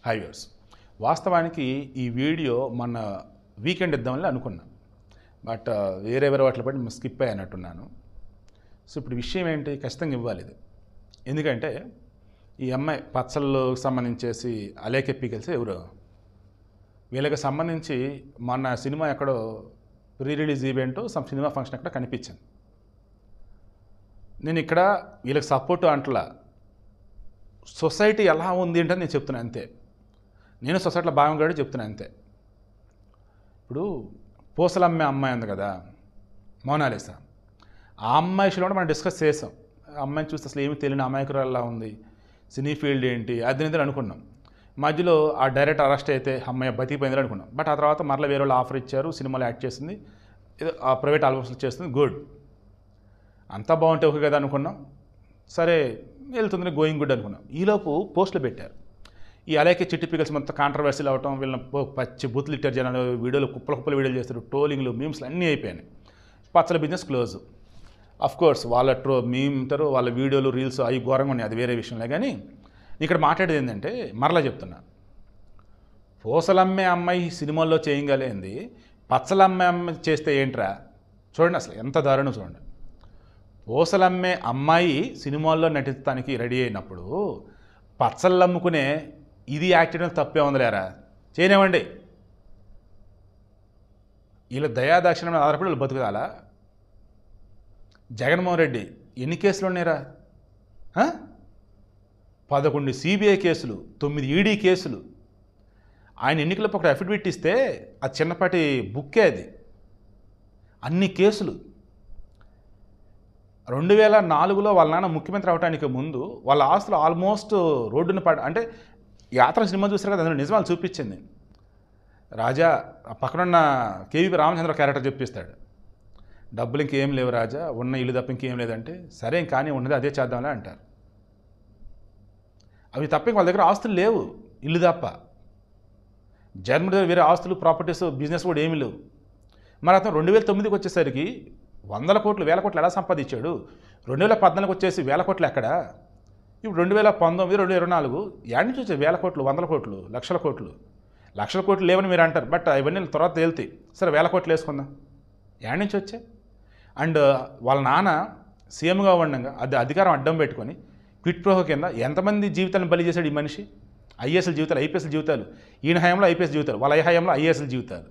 హైవేర్స్ వాస్తవానికి ఈ వీడియో మన వీకెండ్ ఇద్దామని అనుకున్నా. బట్ వేరే వాటిలో పడి స్కిప్ అయ్యానట్టున్నాను. సో ఇప్పుడు విషయం ఏంటి, ఖచ్చితంగా ఇవ్వాలి ఇది. ఎందుకంటే ఈ అమ్మాయి పచ్చళ్ళకు సంబంధించేసి అలేకెప్పి కలిసి ఎవరు వీళ్ళకి సంబంధించి మొన్న సినిమా ఎక్కడో pre release event some cinema function ఎక్కడ కనిపించింది. నేను ఇక్కడ వీళ్ళకి సపోర్టు అంటలా, సొసైటీ ఎలా ఉంది అంటే నేను చెప్తున్నా అంతే. నేను సొసైటీలో భాగం కూడా చెప్తున్నా అంతే. ఇప్పుడు పూసలమ్మే అమ్మాయి ఉంది కదా మోనాలిసా, ఆ అమ్మాయి విషయంలో కూడా మనం డిస్కస్ చేసాం. ఆ అమ్మాయిని చూస్తే అసలు ఏమి తెలియని అమాయకురాల్లా ఉంది, సినీ ఫీల్డ్ ఏంటి అది అనుకున్నాం. మధ్యలో ఆ డైరెక్టర్ అరెస్ట్ అయితే అమ్మాయి బతికిపోయిందని అనుకున్నాం. బట్ ఆ తర్వాత మరలా వేరే వాళ్ళు ఆఫర్ ఇచ్చారు, సినిమాలో యాక్ట్ చేసింది, ఏదో ఆ ప్రైవేట్ ఆల్బమ్స్లో చేస్తుంది, గుడ్, అంతా బాగుంటే ఓకే కదా అనుకున్నాం. సరే వెళ్తుంది, గోయింగ్ గుడ్ అనుకున్నాం. ఈలోపు పోస్టులు పెట్టారు. ఈ అలాగే చిట్టి పికల్స్ మొత్తం కాంట్రవర్సీలు అవటం, వీళ్ళని పచ్చి బూతులు ఇట్టారు జనాలు, వీడియోలు కుప్పల వీడియోలు చేస్తారు, ట్రోలింగ్లు మీమ్స్లు అన్నీ అయిపోయినాయి. పచ్చల బిజినెస్ క్లోజ్. కోర్స్ వాళ్ళ మీమ్ అంటారు, వాళ్ళ వీడియోలు రీల్స్ అవి ఘోరంగా ఉన్నాయి, అది వేరే విషయంలో. కానీ ఇక్కడ మాట్లాడేది ఏంటంటే మరలా చెప్తున్నా, పూసలమ్మే అమ్మాయి సినిమాల్లో చేయగలేంది పచ్చలమ్మే అమ్మాయి చేస్తే ఏంట్రా? చూడండి అసలు ఎంత దారుణం చూడండి. పూసలమ్మే అమ్మాయి సినిమాల్లో నటించడానికి రెడీ అయినప్పుడు పచ్చళ్ళు అమ్ముకునే ఇది యాక్ట్ చేయడం తప్పే ఉందిలేరా, చేయనివ్వండి. వీళ్ళ దయాదాక్షిణ్యం మీద ఆధారపడి వీళ్ళు బతుకుదాలా? జగన్మోహన్ రెడ్డి ఎన్ని కేసులు ఉన్నాయిరా? 11 సిబిఐ కేసులు, 9 ఈడీ కేసులు. ఆయన ఎన్నికలపై ఒక అఫిడవిట్ ఇస్తే అది చిన్నపాటి బుక్కే అది. అన్ని కేసులు. 2004లో వాళ్ళ నాన్న ముఖ్యమంత్రి అవడానికి ముందు వాళ్ళ ఆస్తులు ఆల్మోస్ట్ రోడ్డున అంటే యాత్ర సినిమా చూసారు కదా, అందులో నిజాలు చూపించింది. రాజా పక్కనున్న కేవీపీ రామచంద్ర క్యారెక్టర్ చెప్పిస్తాడు, డబ్బులు ఇంకేం లేవు రాజా, ఉన్న ఇల్లు తప్ప ఇంకేం లేదంటే, సరే కానీ ఉన్నది అదే చేద్దాంలే అంటారు. అవి తప్ప వాళ్ళ దగ్గర ఆస్తులు లేవు, ఇల్లు తప్ప. జగన్మోహన్ దగ్గర వేరే ఆస్తులు, ప్రాపర్టీస్, బిజినెస్ కూడా ఏమీ లేవు. మరి అతను 2009కి వచ్చేసరికి 100 కోట్లు 1000 కోట్లు ఎలా సంపాదించాడు? 2014కి వచ్చేసి 1000 కోట్లు ఎక్కడ? ఇప్పుడు 2019 2024 యాడ్ నుంచి వచ్చాయి 1000 కోట్లు, 100 కోట్లు, లక్షల కోట్లు లేవని మీరు అంటారు. బట్ ఇవన్నీ తర్వాత తేలుతాయి. సరే 1000 కోట్లు వేసుకుందాం, యాడ్ నుంచి వచ్చాయి. అండ్ వాళ్ళ నాన్న సీఎంగా ఉండగా అది అధికారం అడ్డం పెట్టుకొని క్విట్ ప్రోహో కింద ఎంతమంది జీవితాలను బలి చేశాడు ఈ మనిషి? ఐఏఎస్ల జీవితాలు, ఐపీఎస్ల జీవితాలు, ఈయన హయాంలో ఐపీఎస్ జీవితాలు, వాళ్ళ హయాంలో ఐఏఎస్ల జీవితాలు,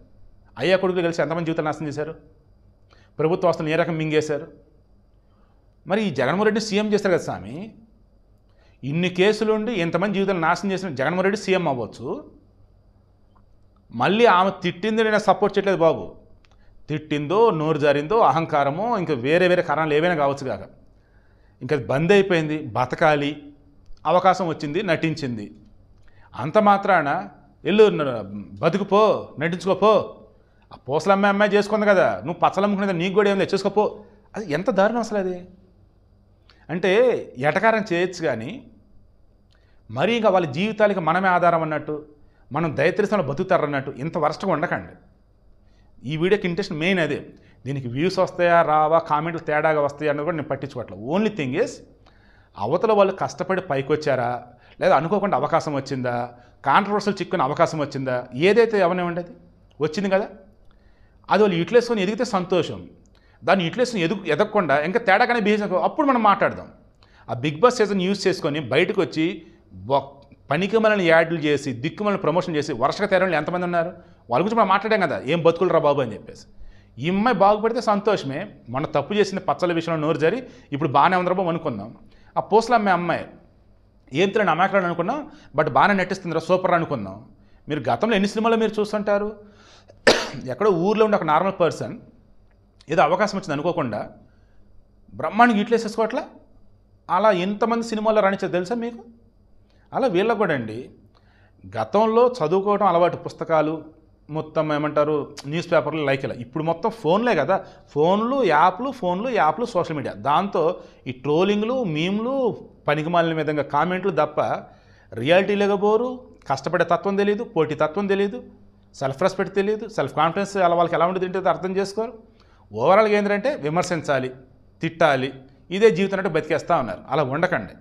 అయ్యా కొడుకులు కలిసి ఎంతమంది జీవితాలు నాశనం చేశారు? ప్రభుత్వ ఆస్తులను ఏ రకం మింగేశారు? మరి ఈ జగన్మోహన్ రెడ్డి సీఎం చేస్తారు కదా స్వామి, ఇన్ని కేసులుండి ఎంతమంది జీవితాలు నాశనం చేసిన జగన్మోహన్ రెడ్డి సీఎం అవ్వచ్చు. మళ్ళీ ఆమె తిట్టింది నేను సపోర్ట్ చేయట్లేదు బాబు, తిట్టిందో, నోరు జారిందో, అహంకారమో, ఇంకా వేరే కారణాలు ఏవైనా కావచ్చు కాక, ఇంకా బంద్ అయిపోయింది, బతకాలి, అవకాశం వచ్చింది, నటించింది. అంత మాత్రాన ఎల్లు బతుకుపో, నటించుకోపో. ఆ పూసలమ్మాయి అమ్మాయి చేసుకుంది కదా, నువ్వు పచ్చలమ్ముకునేది నీకు కూడా ఏం లేదు, చేసుకోపో. అది ఎంత దారుణం అసలు అది. అంటే ఎటకారం చేయొచ్చు కానీ మరీ ఇంకా వాళ్ళ జీవితాలకి మనమే ఆధారం అన్నట్టు, మనం దయతరిస్తాలో బతుకుతారన్నట్టు ఇంత వరస్ట్గా ఉండకండి. ఈ వీడియోకి ఇంట్రెస్ట్ మెయిన్ అదే. దీనికి వ్యూస్ వస్తాయా రావా, కామెంట్లు తేడాగా వస్తాయా అన్నది కూడా నేను పట్టించుకోవట్లేదు. ఓన్లీ థింగ్ ఈజ్ అవతల వాళ్ళు కష్టపడి పైకి వచ్చారా, లేదా అనుకోకుండా అవకాశం వచ్చిందా, కాంట్రవర్షియల్ చిక్కుని అవకాశం వచ్చిందా, ఏదైతే అవనివ్వండి అది వచ్చింది కదా, అది వాళ్ళు యూటిలైజ్కొని ఎదిగితే సంతోషం. దాన్ని యూటిలైజ్ని ఎదగకుండా ఇంకా తేడాగానే బిహేవ్, అప్పుడు మనం మాట్లాడదాం. ఆ బిగ్ బాస్ సీజన్ యూజ్ చేసుకొని బయటకు వచ్చి పనికిమలని యాడ్లు చేసి, దిక్కుమలని ప్రమోషన్ చేసి వరుసగా తేరంలో ఎంతమంది ఉన్నారు? వాళ్ళ గురించి మనం మాట్లాడాం కదా, ఏం బతుకులు రా బాబు అని చెప్పేసి. ఈ అమ్మాయి బాగుపడితే సంతోషమే. మన తప్పు చేసిన పచ్చల విషయంలో నోరు జారి ఇప్పుడు బాగానే ఉందిరా బాబు అనుకుందాం. ఆ పూసలమ్మే అమ్మాయి ఏం తెలియని అమాయకురాలు అనుకున్నాం, బట్ బాగానే నటిస్తుందిరా, సూపర్ అనుకుందాం. మీరు గతంలో ఎన్ని సినిమాలో మీరు చూస్తుంటారు, ఎక్కడో ఊర్లో ఉండే ఒక నార్మల్ పర్సన్ ఏదో అవకాశం వచ్చింది అనుకోకుండా బ్రహ్మాండంగా యూటిలైజ్ చేసుకోవట్లా. అలా ఎంతమంది సినిమాల్లో రాణించారు తెలుసా మీకు? అలా వీళ్ళకు కూడా అండి, గతంలో చదువుకోవడం అలవాటు, పుస్తకాలు మొత్తం ఏమంటారు న్యూస్ పేపర్లు లైక్ ఇలా, ఇప్పుడు మొత్తం ఫోన్లే కదా, ఫోన్లు యాప్లు సోషల్ మీడియా. దాంతో ఈ ట్రోలింగ్లు, మీమ్లు, పనికిమాలిన విధంగా కామెంట్లు తప్ప రియాలిటీ లేకపోరు, కష్టపడే తత్వం తెలియదు, పోటీ తత్వం తెలియదు, సెల్ఫ్ రెస్పెక్ట్ తెలియదు, సెల్ఫ్ కాన్ఫిడెన్స్ వాళ్ళకి ఎలా ఉంటుంది ఏంటో అర్థం చేసుకోరు. ఓవరాల్గా ఏంటంటే విమర్శించాలి, తిట్టాలి, ఇదే జీవితం అంటే బతికేస్తూ ఉన్నారు. అలా ఉండకండి.